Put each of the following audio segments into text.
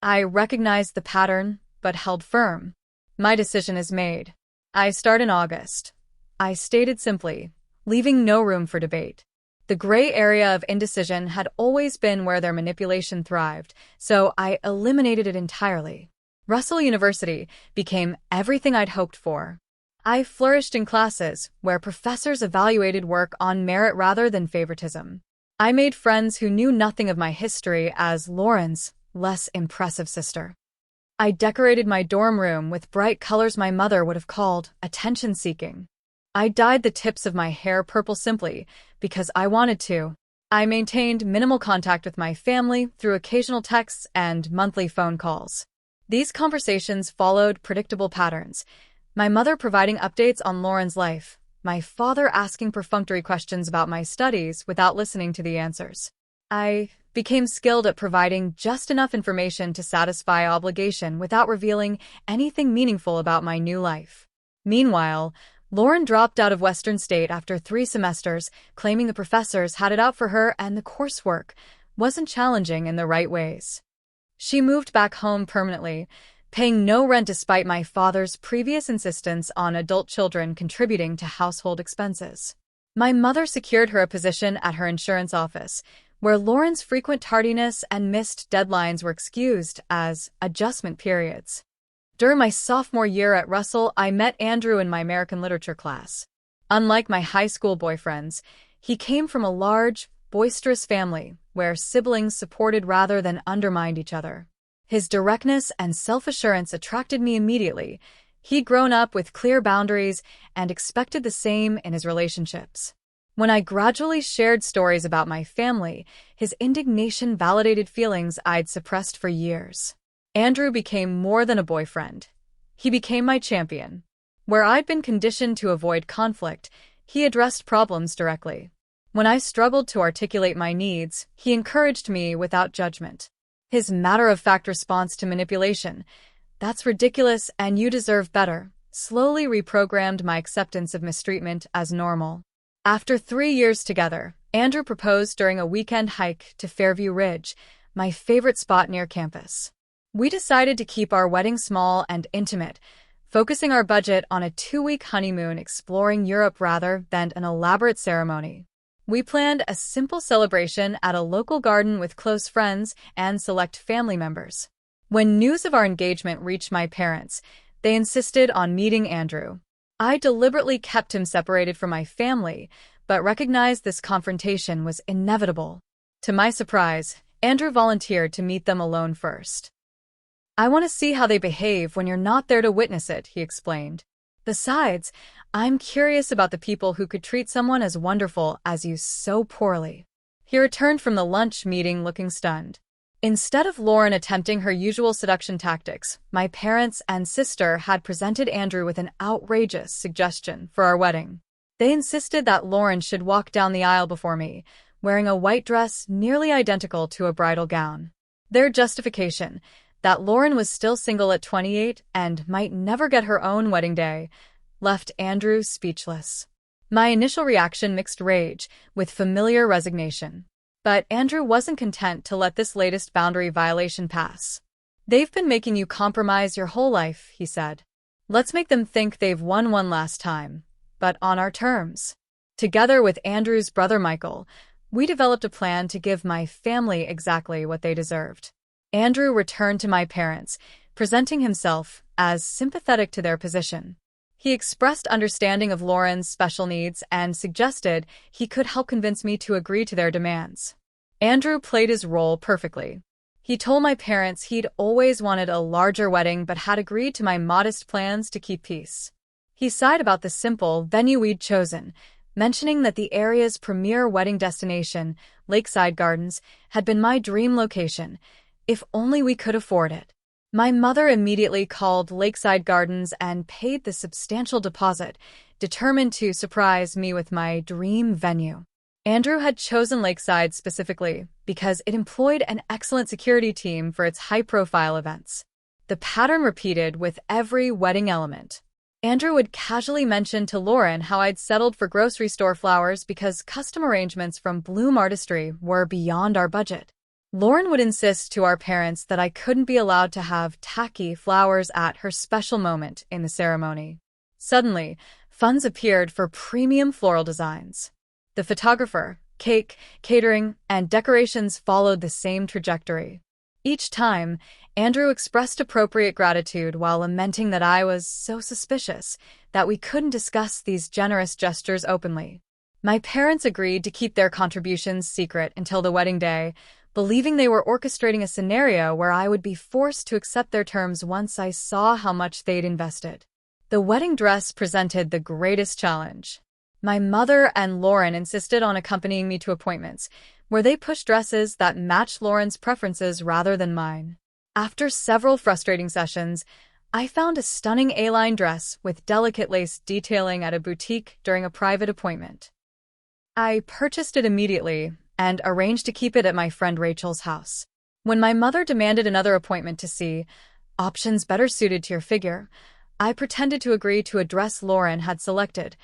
I recognized the pattern, but held firm. My decision is made. I start in August. I stated simply, leaving no room for debate. The gray area of indecision had always been where their manipulation thrived, so I eliminated it entirely. Russell University became everything I'd hoped for. I flourished in classes where professors evaluated work on merit rather than favoritism. I made friends who knew nothing of my history as Lauren's less impressive sister. I decorated my dorm room with bright colors my mother would have called attention-seeking. I dyed the tips of my hair purple simply because I wanted to. I maintained minimal contact with my family through occasional texts and monthly phone calls. These conversations followed predictable patterns. My mother providing updates on Lauren's life, my father asking perfunctory questions about my studies without listening to the answers. I became skilled at providing just enough information to satisfy obligation without revealing anything meaningful about my new life. Meanwhile, Lauren dropped out of Western State after 3 semesters, claiming the professors had it out for her and the coursework wasn't challenging in the right ways. She moved back home permanently, paying no rent despite my father's previous insistence on adult children contributing to household expenses. My mother secured her a position at her insurance office, where Lauren's frequent tardiness and missed deadlines were excused as adjustment periods. During my sophomore year at Russell, I met Andrew in my American literature class. Unlike my high school boyfriends, he came from a large, boisterous family where siblings supported rather than undermined each other. His directness and self-assurance attracted me immediately. He'd grown up with clear boundaries and expected the same in his relationships. When I gradually shared stories about my family, his indignation validated feelings I'd suppressed for years. Andrew became more than a boyfriend. He became my champion. Where I'd been conditioned to avoid conflict, he addressed problems directly. When I struggled to articulate my needs, he encouraged me without judgment. His matter-of-fact response to manipulation, "That's ridiculous and you deserve better," slowly reprogrammed my acceptance of mistreatment as normal. After 3 years together, Andrew proposed during a weekend hike to Fairview Ridge, my favorite spot near campus. We decided to keep our wedding small and intimate, focusing our budget on a 2-week honeymoon exploring Europe rather than an elaborate ceremony. We planned a simple celebration at a local garden with close friends and select family members. When news of our engagement reached my parents, they insisted on meeting Andrew. I deliberately kept him separated from my family, but recognized this confrontation was inevitable. To my surprise, Andrew volunteered to meet them alone first. "I want to see how they behave when you're not there to witness it," he explained. "Besides, I'm curious about the people who could treat someone as wonderful as you so poorly." He returned from the lunch meeting looking stunned. Instead of Lauren attempting her usual seduction tactics, my parents and sister had presented Andrew with an outrageous suggestion for our wedding. They insisted that Lauren should walk down the aisle before me, wearing a white dress nearly identical to a bridal gown. Their justification, that Lauren was still single at 28 and might never get her own wedding day, left Andrew speechless. My initial reaction mixed rage with familiar resignation. But Andrew wasn't content to let this latest boundary violation pass. "They've been making you compromise your whole life," he said. "Let's make them think they've won one last time, but on our terms." Together with Andrew's brother Michael, we developed a plan to give my family exactly what they deserved. Andrew returned to my parents, presenting himself as sympathetic to their position. He expressed understanding of Lauren's special needs and suggested he could help convince me to agree to their demands. Andrew played his role perfectly. He told my parents he'd always wanted a larger wedding but had agreed to my modest plans to keep peace. He sighed about the simple venue we'd chosen, mentioning that the area's premier wedding destination, Lakeside Gardens, had been my dream location, if only we could afford it. My mother immediately called Lakeside Gardens and paid the substantial deposit, determined to surprise me with my dream venue. Andrew had chosen Lakeside specifically because it employed an excellent security team for its high-profile events. The pattern repeated with every wedding element. Andrew would casually mention to Lauren how I'd settled for grocery store flowers because custom arrangements from Bloom Artistry were beyond our budget. Lauren would insist to our parents that I couldn't be allowed to have tacky flowers at her special moment in the ceremony. Suddenly, funds appeared for premium floral designs. The photographer, cake, catering, and decorations followed the same trajectory. Each time, Andrew expressed appropriate gratitude while lamenting that I was so suspicious that we couldn't discuss these generous gestures openly. My parents agreed to keep their contributions secret until the wedding day, believing they were orchestrating a scenario where I would be forced to accept their terms once I saw how much they'd invested. The wedding dress presented the greatest challenge. My mother and Lauren insisted on accompanying me to appointments, where they pushed dresses that matched Lauren's preferences rather than mine. After several frustrating sessions, I found a stunning A-line dress with delicate lace detailing at a boutique during a private appointment. I purchased it immediately and arranged to keep it at my friend Rachel's house. When my mother demanded another appointment to see options better suited to your figure, I pretended to agree to a dress Lauren had selected,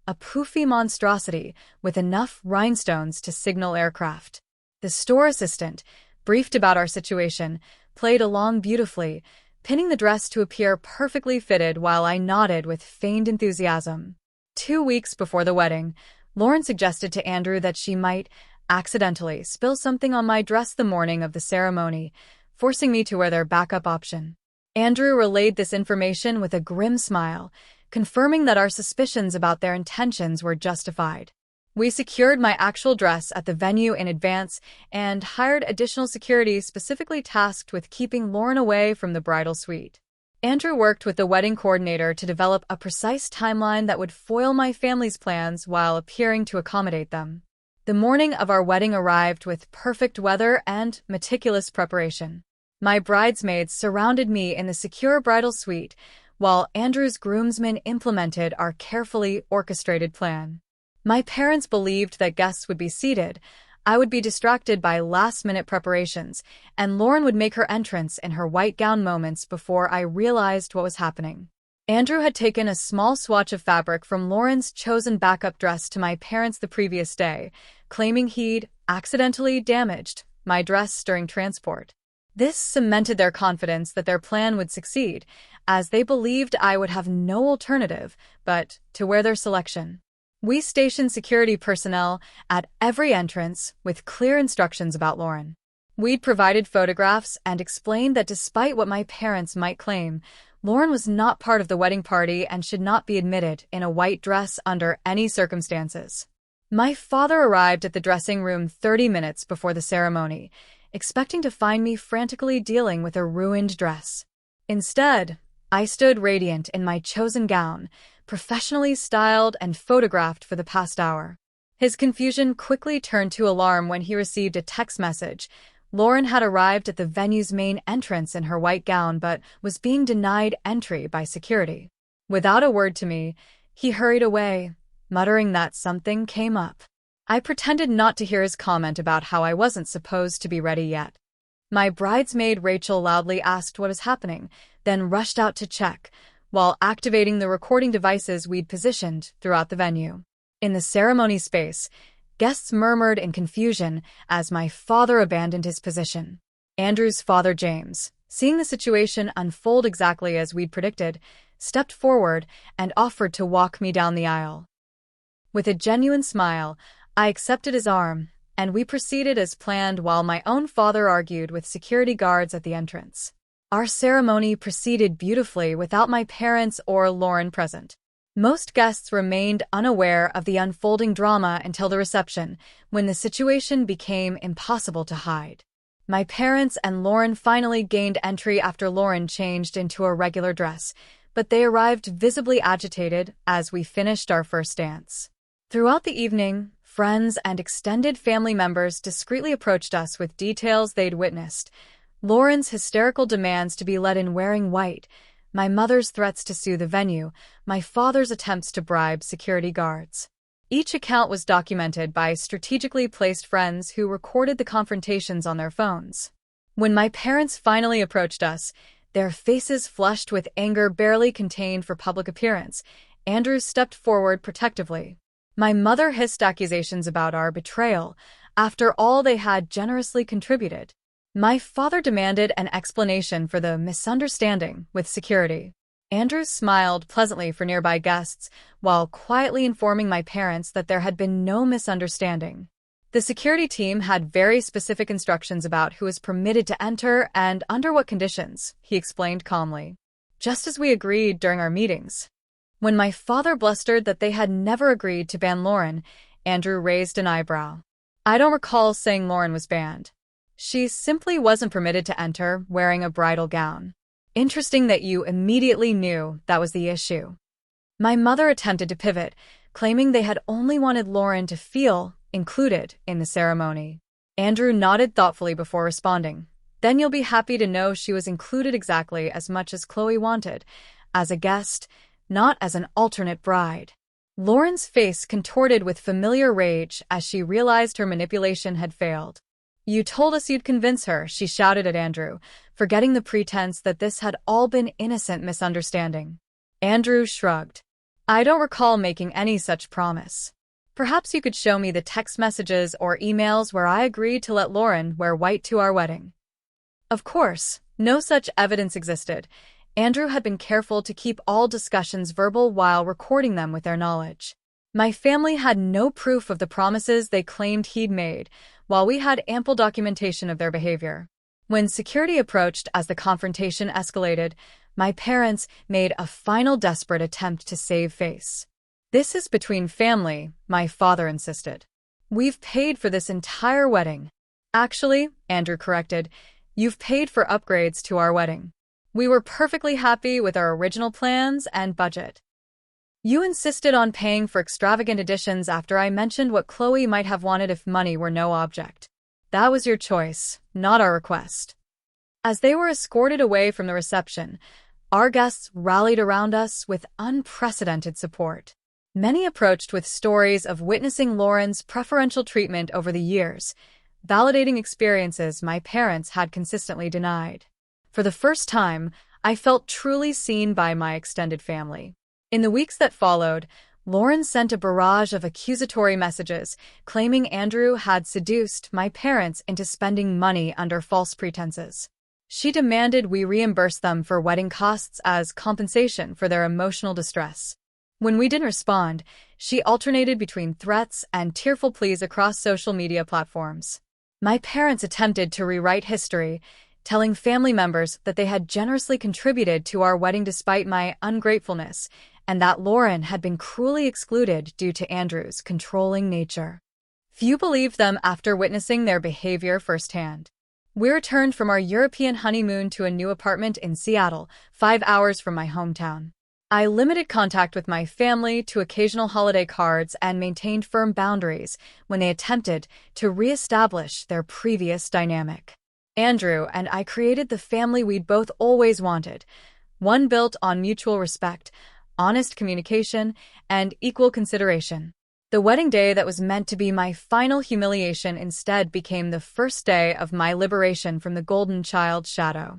a poofy monstrosity with enough rhinestones to signal aircraft. The store assistant, briefed about our situation, played along beautifully, pinning the dress to appear perfectly fitted while I nodded with feigned enthusiasm. 2 weeks before the wedding, Lauren suggested to Andrew that she might accidentally spill something on my dress the morning of the ceremony, forcing me to wear their backup option. Andrew relayed this information with a grim smile, confirming that our suspicions about their intentions were justified. We secured my actual dress at the venue in advance and hired additional security specifically tasked with keeping Lauren away from the bridal suite. Andrew worked with the wedding coordinator to develop a precise timeline that would foil my family's plans while appearing to accommodate them. The morning of our wedding arrived with perfect weather and meticulous preparation. My bridesmaids surrounded me in the secure bridal suite, while Andrew's groomsmen implemented our carefully orchestrated plan. My parents believed that guests would be seated, I would be distracted by last-minute preparations, and Lauren would make her entrance in her white gown moments before I realized what was happening. Andrew had taken a small swatch of fabric from Lauren's chosen backup dress to my parents the previous day, claiming he'd accidentally damaged my dress during transport. This cemented their confidence that their plan would succeed, as they believed I would have no alternative but to wear their selection. We stationed security personnel at every entrance with clear instructions about Lauren. We'd provided photographs and explained that despite what my parents might claim, Lauren was not part of the wedding party and should not be admitted in a white dress under any circumstances. My father arrived at the dressing room 30 minutes before the ceremony, expecting to find me frantically dealing with a ruined dress. Instead, I stood radiant in my chosen gown, professionally styled and photographed for the past hour. His confusion quickly turned to alarm when he received a text message. Lauren had arrived at the venue's main entrance in her white gown but was being denied entry by security. Without a word to me, he hurried away, muttering that something came up. I pretended not to hear his comment about how I wasn't supposed to be ready yet. My bridesmaid Rachel loudly asked what was happening, then rushed out to check, while activating the recording devices we'd positioned throughout the venue. In the ceremony space, guests murmured in confusion as my father abandoned his position. Andrew's father, James, seeing the situation unfold exactly as we'd predicted, stepped forward and offered to walk me down the aisle. With a genuine smile, I accepted his arm, and we proceeded as planned while my own father argued with security guards at the entrance. Our ceremony proceeded beautifully without my parents or Lauren present. Most guests remained unaware of the unfolding drama until the reception, when the situation became impossible to hide. My parents and Lauren finally gained entry after Lauren changed into a regular dress, but they arrived visibly agitated as we finished our first dance. Throughout the evening, friends and extended family members discreetly approached us with details they'd witnessed. Lauren's hysterical demands to be let in wearing white, my mother's threats to sue the venue, my father's attempts to bribe security guards. Each account was documented by strategically placed friends who recorded the confrontations on their phones. When my parents finally approached us, their faces flushed with anger barely contained for public appearance, Andrew stepped forward protectively. My mother hissed accusations about our betrayal, after all they had generously contributed. My father demanded an explanation for the misunderstanding with security. Andrew smiled pleasantly for nearby guests, while quietly informing my parents that there had been no misunderstanding. The security team had very specific instructions about who was permitted to enter and under what conditions, he explained calmly. Just as we agreed during our meetings. When my father blustered that they had never agreed to ban Lauren, Andrew raised an eyebrow. I don't recall saying Lauren was banned. She simply wasn't permitted to enter wearing a bridal gown. Interesting that you immediately knew that was the issue. My mother attempted to pivot, claiming they had only wanted Lauren to feel included in the ceremony. Andrew nodded thoughtfully before responding. Then you'll be happy to know she was included exactly as much as Chloe wanted, as a guest, not as an alternate bride. Lauren's face contorted with familiar rage as she realized her manipulation had failed. You told us you'd convince her, she shouted at Andrew, forgetting the pretense that this had all been innocent misunderstanding. Andrew shrugged. I don't recall making any such promise. Perhaps you could show me the text messages or emails where I agreed to let Lauren wear white to our wedding. Of course, no such evidence existed. Andrew had been careful to keep all discussions verbal while recording them with their knowledge. My family had no proof of the promises they claimed he'd made, while we had ample documentation of their behavior. When security approached as the confrontation escalated, my parents made a final desperate attempt to save face. This is between family, my father insisted. We've paid for this entire wedding. Actually, Andrew corrected, you've paid for upgrades to our wedding. We were perfectly happy with our original plans and budget. You insisted on paying for extravagant additions after I mentioned what Chloe might have wanted if money were no object. That was your choice, not our request. As they were escorted away from the reception, our guests rallied around us with unprecedented support. Many approached with stories of witnessing Lauren's preferential treatment over the years, validating experiences my parents had consistently denied. For the first time, I felt truly seen by my extended family. In the weeks that followed, Lauren sent a barrage of accusatory messages, claiming Andrew had seduced my parents into spending money under false pretenses. She demanded we reimburse them for wedding costs as compensation for their emotional distress. When we didn't respond, she alternated between threats and tearful pleas across social media platforms. My parents attempted to rewrite history, telling family members that they had generously contributed to our wedding despite my ungratefulness, and that Lauren had been cruelly excluded due to Andrew's controlling nature. Few believed them after witnessing their behavior firsthand. We returned from our European honeymoon to a new apartment in Seattle, 5 hours from my hometown. I limited contact with my family to occasional holiday cards and maintained firm boundaries when they attempted to re-establish their previous dynamic. Andrew and I created the family we'd both always wanted, one built on mutual respect, honest communication, and equal consideration. The wedding day that was meant to be my final humiliation instead became the first day of my liberation from the golden child shadow.